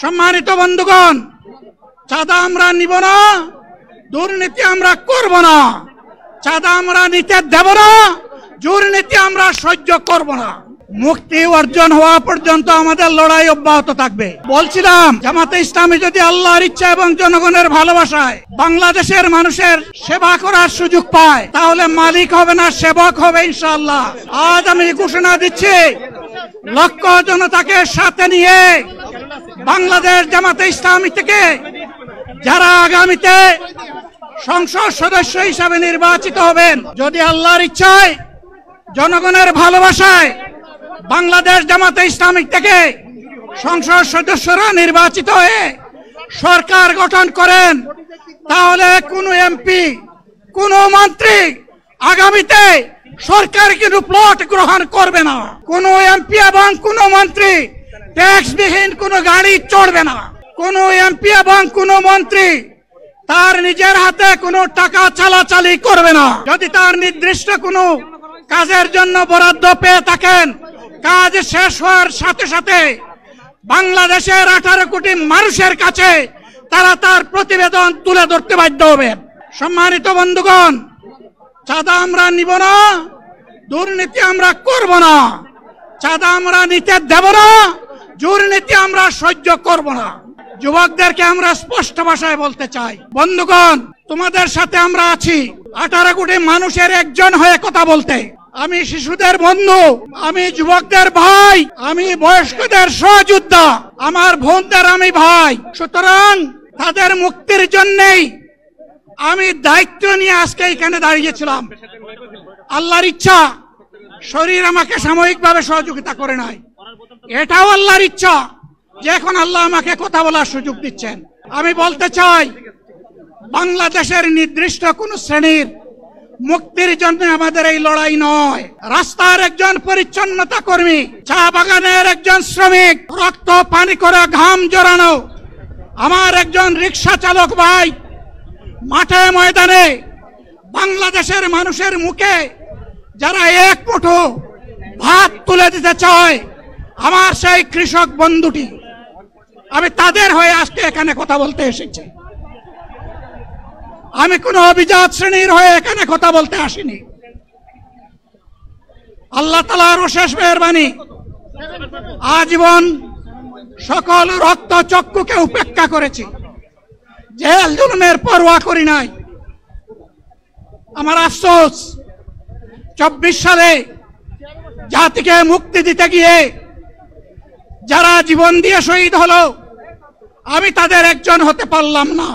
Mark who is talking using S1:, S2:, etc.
S1: সম্মানিত বন্ধুগণ, চাঁদা আমরা নিব না, দুর্নীতি আমরা করব না। চাঁদা আমরা নিতে দেব না, দুর্নীতি আমরা সহ্য করব না। মুক্তি অর্জন হওয়া পর্যন্ত আমাদের লড়াই অব্যাহত থাকবে। বলছিলাম, জামাতে ইসলামী যদি আল্লাহর ইচ্ছা এবং জনগণের ভালোবাসায় বাংলাদেশের মানুষের সেবা করার সুযোগ পায়, তাহলে মালিক হবে না, সেবক হবে ইনশাআল্লাহ। আজ আমি ঘোষণা দিচ্ছি, লক্ষ জনতাকে সাথে নিয়ে বাংলাদেশ জামাতে ইসলামী থেকে যারা আগামীতে সংসদ সদস্য হিসাবে নির্বাচিত হবেন, যদি আল্লাহর ইচ্ছায় জনগণের ভালোবাসায় বাংলাদেশ জামাতে ইসলামী থেকে সংসদ সদস্যরা নির্বাচিত হয়ে সরকার গঠন করেন, তাহলে কোনো এমপি, কোনো মন্ত্রী আগামীতে সরকার কিন্তু প্লট গ্রহণ করবে না। কোনো এমপি এবং কোনো মন্ত্রী ট্যাক্সবিহীন কোনো গাড়ি চড়বে না। কোনো এমপি এবং কোনো মন্ত্রী তার নিজের হাতে কোনো টাকা চালাচালি করবে না। যদি তার নির্দিষ্ট কোনো কাজের জন্য বরাদ্দ পেয়ে থাকেন, কাজ শেষ হওয়ার সাথে সাথে বাংলাদেশের 18 কোটি মানুষের কাছে তারা তার প্রতিবেদন তুলে ধরতে বাধ্য হবে। সম্মানিত বন্ধুগণ, চাঁদা আমরা নিব না, দুর্নীতি আমরা করব না। চাঁদা আমরা নিতে দেব না, দুর্নীতি আমরা সহ্য করব না। যুবকদেরকে আমরা স্পষ্ট ভাষায় বলতে চাই, বন্ধুগণ, তোমাদের সাথে আমরা আছি 18 কোটি মানুষের একজন হয়ে কথা বলতে। আমি শিশুদের বন্ধু, আমি যুবকদের ভাই, আমি বয়স্কদের সহযোদ্ধা, আমার বোনদের আমি ভাই। সুতরাং তাদের মুক্তির জন্যই আমি দায়িত্ব নিয়ে আজকে এখানে দাঁড়িয়েছিলাম। আল্লাহর ইচ্ছা, শরীর আমাকে সাময়িকভাবে সহযোগিতা করে নাই, এটাও আল্লাহর ইচ্ছা যে এখন আল্লাহ আমাকে কথা বলার সুযোগ দিচ্ছেন। আমি বলতে চাই, বাংলাদেশের নির্দিষ্ট কোন শ্রেণীর মুক্তির জন্য আমাদের এই লড়াই নয়। রাস্তার একজন পরিচ্ছন্নতা কর্মী, চা বাগানের একজন শ্রমিক, রক্ত পানি করে ঘাম জড়ানো আমার একজন রিক্সা চালক ভাই মাঠে ময়দানে বাংলাদেশের মানুষের মুখে যারা এক মুঠো ভাত তুলে দিতে চায়, আমার সেই কৃষক বন্ধুটি, আমি তাদের হয়ে আজকে এখানে কথা বলতে এসেছি। আমি কোন অভিজাত শ্রেণীর হয়ে এখানে কথা বলতে আসিনি। আল্লাহ তাআলার অশেষ মেহেরবানি, আজীবন সকল রক্ত চক্ষুকে উপেক্ষা করেছি, জেল জুলুমের পরোয়া করি নাই। আমার আফসোস, 24 সালে জাতিকে মুক্তি দিতে গিয়ে যারা জীবন দিয়ে শহীদ হলো, আমি তাদের একজন হতে পারলাম না।